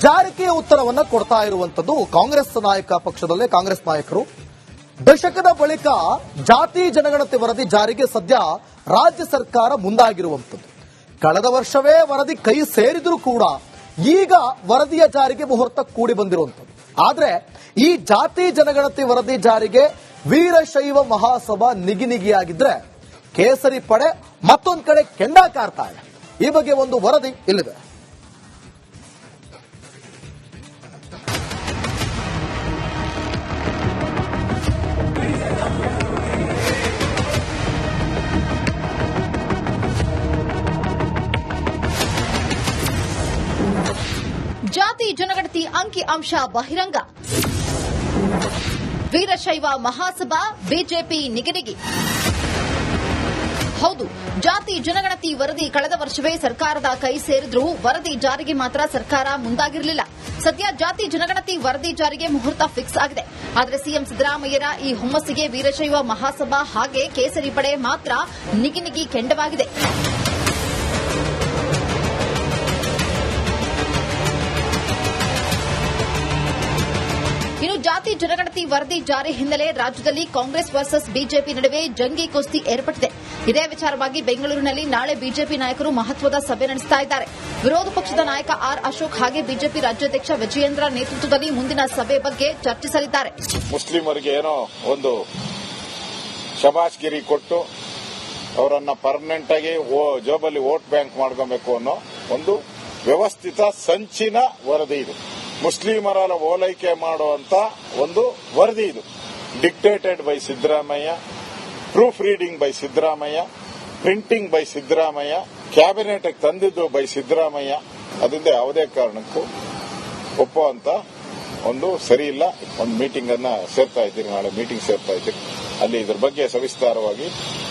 ಜಾರಿಕೆಯ ಉತ್ತರವನ್ನ ಕೊಡ್ತಾ ಇರುವಂತದ್ದು ಕಾಂಗ್ರೆಸ್ ಪಕ್ಷದಲ್ಲೇ ಕಾಂಗ್ರೆಸ್ ನಾಯಕರು. ದಶಕದ ಬಳಿಕ ಜಾತಿ ಜನಗಣತಿ ವರದಿ ಜಾರಿಗೆ ಸದ್ಯ ರಾಜ್ಯ ಸರ್ಕಾರ ಮುಂದಾಗಿರುವಂತದ್ದು. ಕಳೆದ ವರ್ಷವೇ ವರದಿ ಕೈ ಸೇರಿದ್ರೂ ಕೂಡ ಈಗ ವರದಿಯ ಜಾರಿಗೆ ಮುಹೂರ್ತ ಕೂಡಿ ಬಂದಿರುವಂತದ್ದು. ಆದ್ರೆ ಈ ಜಾತಿ ಜನಗಣತಿ ವರದಿ ಜಾರಿಗೆ ವೀರಶೈವ ಮಹಾಸಭಾ ನಿಗಿನಿಗಿಯಾಗಿದ್ರೆ ಕೇಸರಿ ಪಡೆ ಮತ್ತೊಂದು ಕಡೆ ಕೆಂಡ ಕಾರ್ತಾ ಇದೆ. ಈ ಬಗ್ಗೆ ಒಂದು ವರದಿ ಇಲ್ಲಿದೆ. ಜಾತಿ ಜನಗಣತಿ ಅಂಕಿ ಅಂಶ ಬಹಿರಂಗ. ವೀರಶೈವ ಮಹಾಸಭಾ ಬಿಜೆಪಿ ನಿಗದಿಗೆ. ಹೌದು, ಜಾತಿ ಜನಗಣತಿ ವರದಿ ಕಳೆದ ವರ್ಷವೇ ಸರ್ಕಾರದ ಕೈ ಸೇರಿದ್ರೂ ವರದಿ ಜಾರಿಗೆ ಮಾತ್ರ ಸರ್ಕಾರ ಮುಂದಾಗಿರಲಿಲ್ಲ. ಸದ್ಯ ಜಾತಿ ಜನಗಣತಿ ವರದಿ ಜಾರಿಗೆ ಮುಹೂರ್ತ ಫಿಕ್ಸ್ ಆಗಿದೆ. ಆದರೆ ಸಿಎಂ ಸಿದ್ದರಾಮಯ್ಯರ ಈ ಹುಮ್ಮಸ್ಸಿಗೆ ವೀರಶೈವ ಮಹಾಸಭಾ ಹಾಗೆ ಕೇಸರಿ ಪಡೆ ಮಾತ್ರ ನಿಗಿನಿಗಿ ಕೆಂಡವಾಗಿದೆ. ಇನ್ನು ಜಾತಿ ಜನಗಣತಿ ವರದಿ ಜಾರಿ ಹಿನ್ನೆಲೆ ರಾಜ್ಯದಲ್ಲಿ ಕಾಂಗ್ರೆಸ್ ವರ್ಸಸ್ ಬಿಜೆಪಿ ನಡುವೆ ಜಂಗಿ ಕುಸ್ತಿ ಏರ್ಪಟ್ಟಿದೆ. ಇದೇ ವಿಚಾರವಾಗಿ ಬೆಂಗಳೂರಿನಲ್ಲಿ ನಾಳೆ ಬಿಜೆಪಿ ನಾಯಕರು ಮಹತ್ವದ ಸಭೆ ನಡೆಸುತ್ತಿದ್ದಾರೆ. ವಿರೋಧ ಪಕ್ಷದ ನಾಯಕ ಆರ್ ಅಶೋಕ್ ಹಾಗೆ ಬಿಜೆಪಿ ರಾಜ್ಯಾಧ್ಯಕ್ಷ ವಿಜಯೇಂದ್ರ ನೇತೃತ್ವದಲ್ಲಿ ಮುಂದಿನ ಸಭೆ ಬಗ್ಗೆ ಚರ್ಚಿಸಲಿದ್ದಾರೆ. ಮುಸ್ಲಿಮರಿಗೆ ಏನೋ ಒಂದು ಶಬಾಷ್ಗಿರಿ ಕೊಟ್ಟು ಅವರನ್ನ ಪರ್ಮನೆಂಟ್ ಆಗಿ ಜೋಬಲ್ಲಿ ವೋಟ್ ಬ್ಯಾಂಕ್ ಮಾಡ್ಕೊಬೇಕು ಅನ್ನೋ ಒಂದು ವ್ಯವಸ್ಥಿತ ಸಂಚಿನ ವರದಿ ಇದು. ಮುಸ್ಲಿಮರ ಓಲೈಕೆ ಮಾಡುವಂತ ಒಂದು ವರದಿ ಇದು. Dictated by Siddaramaiah, proof reading by Siddaramaiah, printing by Siddaramaiah, cabinet ತಂದಿದ್ದು ಬೈ ಸಿದ್ದರಾಮಯ್ಯ. ಅದರಿಂದ ಯಾವುದೇ ಕಾರಣಕ್ಕೂ ಒಪ್ಪುವಂತ ಒಂದು ಸರಿ ಇಲ್ಲ. ಒಂದು ಮೀಟಿಂಗ್ ಅನ್ನ ಸೇರ್ತಾ ಇದ್ದೀರಿ, ನಾಳೆ ಮೀಟಿಂಗ್ ಸೇರ್ತಾ ಇದ್ದೀರಿ, ಅಲ್ಲಿ ಇದರ ಬಗ್ಗೆ ಸವಿಸ್ತಾರವಾಗಿ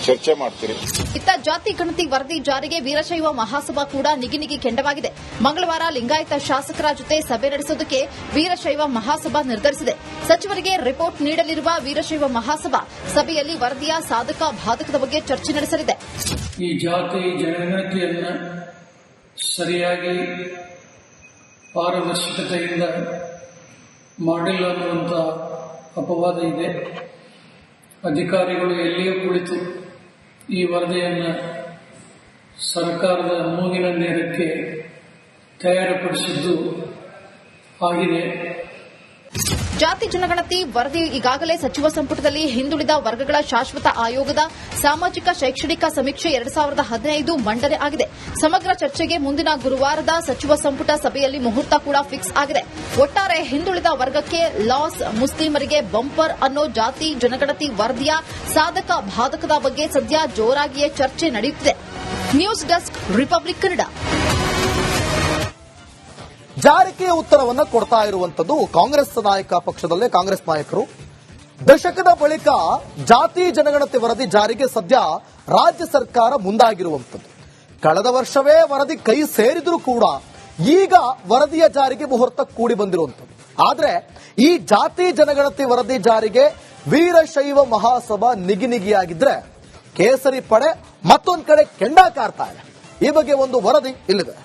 ಚರ್ಚೆ ಮಾಡ್ತೀರಿ. ಇತ್ತ ಜಾತಿ ಗಣತಿ ವರದಿ ಜಾರಿಗೆ ವೀರಶೈವ ಮಹಾಸಭಾ ಕೂಡ ನಿಗಿನಿಗಿ ಕೆಂಡವಾಗಿದೆ. ಮಂಗಳವಾರ ಲಿಂಗಾಯತ ಶಾಸಕರ ಜೊತೆ ಸಭೆ ನಡೆಸುವುದಕ್ಕೆ ವೀರಶೈವ ಮಹಾಸಭಾ ನಿರ್ಧರಿಸಿದೆ. ಸಚಿವರಿಗೆ ರಿಪೋರ್ಟ್ ನೀಡಲಿರುವ ವೀರಶೈವ ಮಹಾಸಭಾ ಸಭೆಯಲ್ಲಿ ವರದಿಯ ಸಾಧಕ ಬಾಧಕದ ಬಗ್ಗೆ ಚರ್ಚೆ ನಡೆಸಲಿದೆ. ಈ ಜಾತಿ ಜನಗಣತಿಯನ್ನು ಸರಿಯಾಗಿ ಪಾರದರ್ಶಕತೆಯಿಂದ ಮಾಡಿಲ್ಲ ಅನ್ನುವಂಥ ಅಪವಾದ ಇದೆ. ಅಧಿಕಾರಿಗಳು ಎಲ್ಲಿಯೂ ಕುಳಿತು ಈ ವರದಿಯನ್ನು ಸರ್ಕಾರದ ಮೂಗಿನ ನೇರಕ್ಕೆ ತಯಾರುಪಡಿಸಿದ್ದು ಆಗಿದೆ. ಜಾತಿ ಜನಗಣತಿ ವರದಿ ಈಗಾಗಲೇ ಸಚಿವ ಸಂಪುಟದಲ್ಲಿ ಹಿಂದುಳಿದ ವರ್ಗಗಳ ಶಾಶ್ವತ ಆಯೋಗದ ಸಾಮಾಜಿಕ ಶೈಕ್ಷಣಿಕ ಸಮೀಕ್ಷೆ 2015 ಮಂಡನೆ ಆಗಿದೆ. ಸಮಗ್ರ ಚರ್ಚೆಗೆ ಮುಂದಿನ ಗುರುವಾರದ ಸಚಿವ ಸಂಪುಟ ಸಭೆಯಲ್ಲಿ ಮುಹೂರ್ತ ಕೂಡ ಫಿಕ್ಸ್ ಆಗಿದೆ. ಒಟ್ಟಾರೆ ಹಿಂದುಳಿದ ವರ್ಗಕ್ಕೆ ಲಾಸ್, ಮುಸ್ಲಿಮರಿಗೆ ಬಂಪರ್ ಅನ್ನೋ ಜಾತಿ ಜನಗಣತಿ ವರದಿಯ ಸಾಧಕ ಬಾಧಕದ ಬಗ್ಗೆ ಸದ್ಯ ಜೋರಾಗಿಯೇ ಚರ್ಚೆ ನಡೆಯುತ್ತಿದೆ. News desk, Republic Kannada. ಜಾರಿಕೆಯ ಉತ್ತರವನ್ನ ಕೊಡ್ತಾ ಇರುವಂತದ್ದು ಕಾಂಗ್ರೆಸ್ ಪಕ್ಷದಲ್ಲೇ ಕಾಂಗ್ರೆಸ್ ನಾಯಕರು. ದಶಕದ ಬಳಿಕ ಜಾತಿ ಜನಗಣತಿ ವರದಿ ಜಾರಿಗೆ ಸದ್ಯ ರಾಜ್ಯ ಸರ್ಕಾರ ಮುಂದಾಗಿರುವಂತದ್ದು. ಕಳೆದ ವರ್ಷವೇ ವರದಿ ಕೈ ಸೇರಿದ್ರೂ ಕೂಡ ಈಗ ವರದಿಯ ಜಾರಿಗೆ ಮುಹೂರ್ತ ಕೂಡಿ ಬಂದಿರುವಂತದ್ದು. ಆದ್ರೆ ಈ ಜಾತಿ ಜನಗಣತಿ ವರದಿ ಜಾರಿಗೆ ವೀರಶೈವ ಮಹಾಸಭಾ ನಿಗಿನಿಗಿಯಾಗಿದ್ರೆ ಕೇಸರಿ ಪಡೆ ಮತ್ತೊಂದು ಕಡೆ ಕೆಂಡ ಕಾರ್ತಾ ಇದೆ. ಈ ಬಗ್ಗೆ ಒಂದು ವರದಿ ಇಲ್ಲಿದೆ.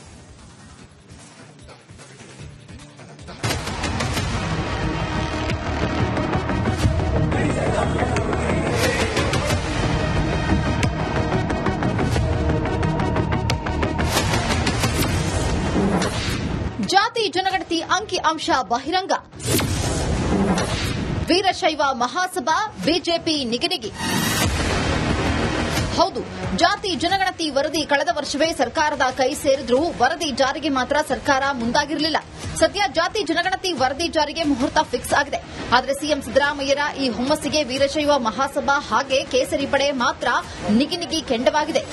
ಜಾತಿ ಜನಗಣತಿ ಅಂಕಿ ಅಂಶ ಬಹಿರಂಗ. ವೀರಶೈವ ಮಹಾಸಭಾ ಬಿಜೆಪಿ ನಿಗದಿಗೆ. ಹೌದು, ಜಾತಿ ಜನಗಣತಿ ವರದಿ ಕಳೆದ ವರ್ಷವೇ ಸರ್ಕಾರದ ಕೈ ಸೇರಿದ್ರೂ ವರದಿ ಜಾರಿಗೆ ಮಾತ್ರ ಸರ್ಕಾರ ಮುಂದಾಗಿರಲಿಲ್ಲ. ಸದ್ಯ ಜಾತಿ ಜನಗಣತಿ ವರದಿ ಜಾರಿಗೆ ಮುಹೂರ್ತ ಫಿಕ್ಸ್ ಆಗಿದೆ. ಆದರೆ ಸಿಎಂ ಸಿದ್ದರಾಮಯ್ಯರ ಈ ಹುಮ್ಮಸ್ಸಿಗೆ ವೀರಶೈವ ಮಹಾಸಭಾ ಹಾಗೆ ಕೇಸರಿ ಪಡೆ ಮಾತ್ರ ನಿಗಿನಿಗಿ ಕೆಂಡವಾಗಿದೆ.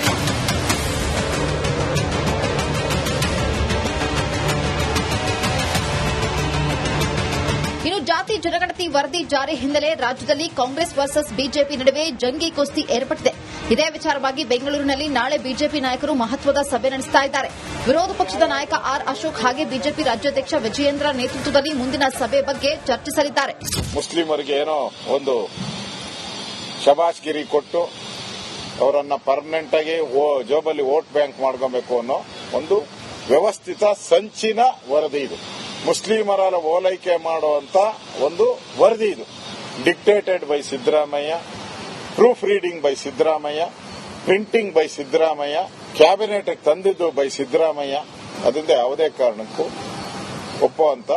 ಇನ್ನು ಜಾತಿ ಜನಗಣತಿ ವರದಿ ಜಾರಿ ಹಿನ್ನೆಲೆ ರಾಜ್ಯದಲ್ಲಿ ಕಾಂಗ್ರೆಸ್ ವರ್ಸಸ್ ಬಿಜೆಪಿ ನಡುವೆ ಜಂಗಿ ಕುಸ್ತಿ ಏರ್ಪಟ್ಟಿದೆ. ಇದೇ ವಿಚಾರವಾಗಿ ಬೆಂಗಳೂರಿನಲ್ಲಿ ನಾಳೆ ಬಿಜೆಪಿ ನಾಯಕರು ಮಹತ್ವದ ಸಭೆ ನಡೆಸುತ್ತಿದ್ದಾರೆ. ವಿರೋಧ ಪಕ್ಷದ ನಾಯಕ ಆರ್ ಅಶೋಕ್ ಹಾಗೆ ಬಿಜೆಪಿ ರಾಜ್ಯಾಧ್ಯಕ್ಷ ವಿಜಯೇಂದ್ರ ನೇತೃತ್ವದಲ್ಲಿ ಮುಂದಿನ ಸಭೆ ಬಗ್ಗೆ ಚರ್ಚಿಸಲಿದ್ದಾರೆ. ಮುಸ್ಲಿಮರಿಗೆ ಏನೋ ಒಂದು ಶಬಾಷ್ಗಿರಿ ಕೊಟ್ಟು ಅವರನ್ನ ಪರ್ಮನೆಂಟ್ ಆಗಿ ಜೋಬಲ್ಲಿ ವೋಟ್ ಬ್ಯಾಂಕ್ ಮಾಡ್ಕೊಬೇಕು ಅನ್ನೋ ಒಂದು ವ್ಯವಸ್ಥಿತ ಸಂಚಿನ ವರದಿ ಇದು. ಮುಸ್ಲಿಮರ ಓಲೈಕೆ ಮಾಡುವಂತ ಒಂದು ವರದಿ ಇದು. Dictated by Siddaramaiah, proof reading by Siddaramaiah, printing by Siddaramaiah, cabinet ತಂದಿದ್ದು ಬೈ ಸಿದ್ದರಾಮಯ್ಯ. ಅದರಿಂದ ಯಾವುದೇ ಕಾರಣಕ್ಕೂ ಒಪ್ಪುವಂತ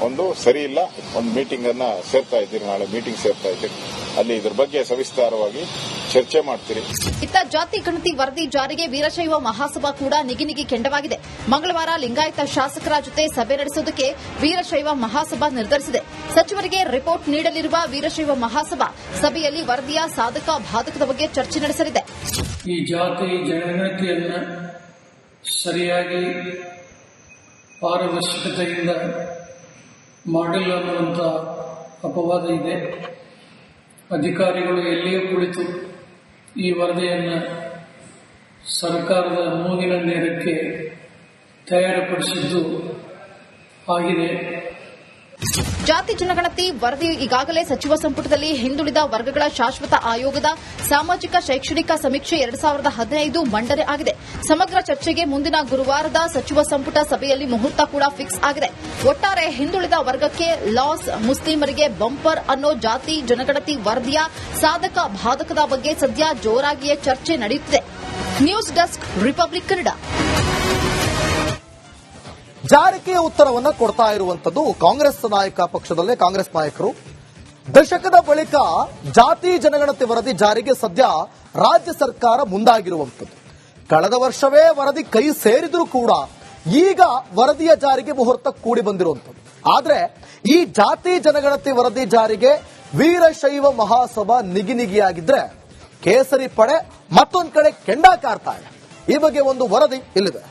ಒಂದು ಸರಿ ಇಲ್ಲ. ಒಂದು ಮೀಟಿಂಗ್ ಅನ್ನ ಸೇರ್ತಾ ಇದ್ದೀರಿ, ನಾಳೆ ಮೀಟಿಂಗ್ ಸೇರ್ತಾ ಇದ್ದೀರಿ, ಅಲ್ಲಿ ಇದ್ರ ಬಗ್ಗೆ ಸವಿಸ್ತಾರವಾಗಿ ಚರ್ಚೆ ಮಾಡ್ತೀರಿ. ಇತ್ತ ಜಾತಿ ಗಣತಿ ವರದಿ ಜಾರಿಗೆ ವೀರಶೈವ ಮಹಾಸಭಾ ಕೂಡ ನಿಗಿನಿಗಿ ಕೆಂಡವಾಗಿದೆ. ಮಂಗಳವಾರ ಲಿಂಗಾಯತ ಶಾಸಕರ ಜೊತೆ ಸಭೆ ನಡೆಸುವುದಕ್ಕೆ ವೀರಶೈವ ಮಹಾಸಭಾ ನಿರ್ಧರಿಸಿದೆ. ಸಚಿವರಿಗೆ ರಿಪೋರ್ಟ್ ನೀಡಲಿರುವ ವೀರಶೈವ ಮಹಾಸಭಾ ಸಭೆಯಲ್ಲಿ ವರದಿಯ ಸಾಧಕ ಬಾಧಕದ ಬಗ್ಗೆ ಚರ್ಚೆ ನಡೆಸಲಿದೆ. ಈ ಜಾತಿ ಜನಗಣತಿಯನ್ನು ಸರಿಯಾಗಿ ಪಾರದರ್ಶಕತೆಯಿಂದ ಮಾಡಿಲ್ಲ ಅನ್ನುವಂಥ ಅಪವಾದ ಇದೆ. ಅಧಿಕಾರಿಗಳು ಎಲ್ಲಿಯೂ ಕುಳಿತು ಈ ವರದಿಯನ್ನು ಸರ್ಕಾರದ ಮೂಗಿನ ನೇರಕ್ಕೆ ತಯಾರುಪಡಿಸಿದ್ದು ಆಗಿದೆ. ಜಾತಿ ಜನಗಣತಿ ವರದಿ ಈಗಾಗಲೇ ಸಚಿವ ಸಂಪುಟದಲ್ಲಿ ಹಿಂದುಳಿದ ವರ್ಗಗಳ ಶಾಶ್ವತ ಆಯೋಗದ ಸಾಮಾಜಿಕ ಶೈಕ್ಷಣಿಕ ಸಮೀಕ್ಷೆ 2015 ಮಂಡನೆ ಆಗಿದೆ. ಸಮಗ್ರ ಚರ್ಚೆಗೆ ಮುಂದಿನ ಗುರುವಾರದ ಸಚಿವ ಸಂಪುಟ ಸಭೆಯಲ್ಲಿ ಮುಹೂರ್ತ ಕೂಡ ಫಿಕ್ಸ್ ಆಗಿದೆ. ಒಟ್ಟಾರೆ ಹಿಂದುಳಿದ ವರ್ಗಕ್ಕೆ ಲಾಸ್, ಮುಸ್ಲಿಮರಿಗೆ ಬಂಪರ್ ಅನ್ನೋ ಜಾತಿ ಜನಗಣತಿ ವರದಿಯ ಸಾಧಕ ಬಾಧಕದ ಬಗ್ಗೆ ಸದ್ಯ ಜೋರಾಗಿಯೇ ಚರ್ಚೆ ನಡೆಯುತ್ತಿದೆ. News desk, Republic Kannada. ಜಾರಿಕೆಯ ಉತ್ತರವನ್ನ ಕೊಡ್ತಾ ಇರುವಂತದ್ದು ಕಾಂಗ್ರೆಸ್ ನಾಯಕ ಪಕ್ಷದಲ್ಲೇ ಕಾಂಗ್ರೆಸ್ ನಾಯಕರು. ದಶಕದ ಬಳಿಕ ಜಾತಿ ಜನಗಣತಿ ವರದಿ ಜಾರಿಗೆ ಸದ್ಯ ರಾಜ್ಯ ಸರ್ಕಾರ ಮುಂದಾಗಿರುವಂತದ್ದು. ಕಳೆದ ವರ್ಷವೇ ವರದಿ ಕೈ ಸೇರಿದ್ರೂ ಕೂಡ ಈಗ ವರದಿಯ ಜಾರಿಗೆ ಮುಹೂರ್ತ ಕೂಡಿ ಬಂದಿರುವಂತದ್ದು. ಆದ್ರೆ ಈ ಜಾತಿ ಜನಗಣತಿ ವರದಿ ಜಾರಿಗೆ ವೀರಶೈವ ಮಹಾಸಭಾ ನಿಗಿನಿಗಿಯಾಗಿದ್ರೆ ಕೇಸರಿ ಪಡೆ ಮತ್ತೊಂದು ಕಡೆ ಕೆಂಡ ಕಾರ್ತಾ ಇದೆ. ಈ ಬಗ್ಗೆ ಒಂದು ವರದಿ ಇಲ್ಲಿದೆ.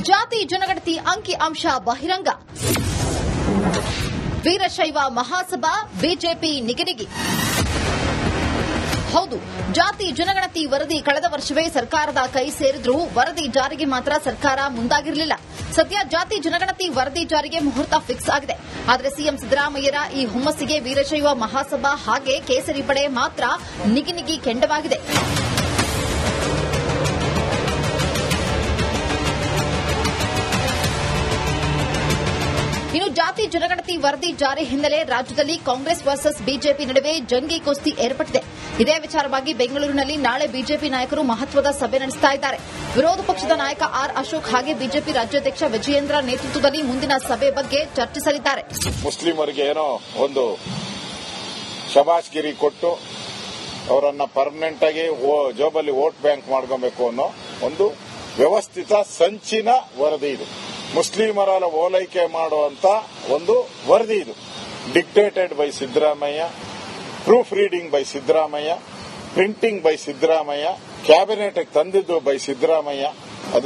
ಜಾತಿ ಜನಗಣತಿ ಅಂಕಿ ಅಂಶ ಬಹಿರಂಗ. ವೀರಶೈವ ಮಹಾಸಭಾ ಬಿಜೆಪಿ ನಿಗಿನಿಗಿ. ಹೌದು, ಜಾತಿ ಜನಗಣತಿ ವರದಿ ಕಳೆದ ವರ್ಷವೇ ಸರ್ಕಾರದ ಕೈ ಸೇರಿದ್ರೂ ವರದಿ ಜಾರಿಗೆ ಮಾತ್ರ ಸರ್ಕಾರ ಮುಂದಾಗಿರಲಿಲ್ಲ. ಸದ್ಯ ಜಾತಿ ಜನಗಣತಿ ವರದಿ ಜಾರಿಗೆ ಮುಹೂರ್ತ ಫಿಕ್ಸ್ ಆಗಿದೆ. ಆದರೆ ಸಿಎಂ ಸಿದ್ದರಾಮಯ್ಯರ ಈ ಹುಮ್ಮಸ್ಸಿಗೆ ವೀರಶೈವ ಮಹಾಸಭಾ ಹಾಗೆ ಕೇಸರಿ ಪಡೆ ಮಾತ್ರ ನಿಗಿನಿಗಿ ಕೆಂಡವಾಗಿದೆ. ಇನ್ನು ಜಾತಿ ಜನಗಣತಿ ವರದಿ ಜಾರಿ ಹಿನ್ನೆಲೆ ರಾಜ್ಯದಲ್ಲಿ ಕಾಂಗ್ರೆಸ್ ವರ್ಸಸ್ ಬಿಜೆಪಿ ನಡುವೆ ಜಂಗಿ ಕುಸ್ತಿ ಏರ್ಪಟ್ಟಿದೆ. ಇದೇ ವಿಚಾರವಾಗಿ ಬೆಂಗಳೂರಿನಲ್ಲಿ ನಾಳೆ ಬಿಜೆಪಿ ನಾಯಕರು ಮಹತ್ವದ ಸಭೆ ನಡೆಸ್ತಾ ಇದ್ದಾರೆ. ವಿರೋಧ ಪಕ್ಷದ ನಾಯಕ ಆರ್ ಅಶೋಕ್ ಹಾಗೆ ಬಿಜೆಪಿ ರಾಜ್ಯಾಧ್ಯಕ್ಷ ವಿಜಯೇಂದ್ರ ನೇತೃತ್ವದಲ್ಲಿ ಮುಂದಿನ ಸಭೆ ಬಗ್ಗೆ ಚರ್ಚಿಸಲಿದ್ದಾರೆ. ಮುಸ್ಲಿಮರಿಗೆ ಏನೋ ಒಂದು ಶಬಾಷ್ಗಿರಿ ಕೊಟ್ಟು ಅವರನ್ನ ಪರ್ಮನೆಂಟ್ ಆಗಿ ಜೋಬಲ್ಲಿ ವೋಟ್ ಬ್ಯಾಂಕ್ ಮಾಡ್ಕೊಬೇಕು ಅನ್ನೋ ಒಂದು ವ್ಯವಸ್ಥಿತ ಸಂಚಿನ ವರದಿ ಇದು. ಮುಸ್ಲಿಮರ ಓಲೈಕೆ ಮಾಡುವಂತ ಒಂದು ವರದಿ ಇದು. Dictated by Siddaramaiah, proof reading by Siddaramaiah, printing by Siddaramaiah, cabinet ತಂದಿದ್ದು ಬೈ ಸಿದ್ದರಾಮಯ್ಯ.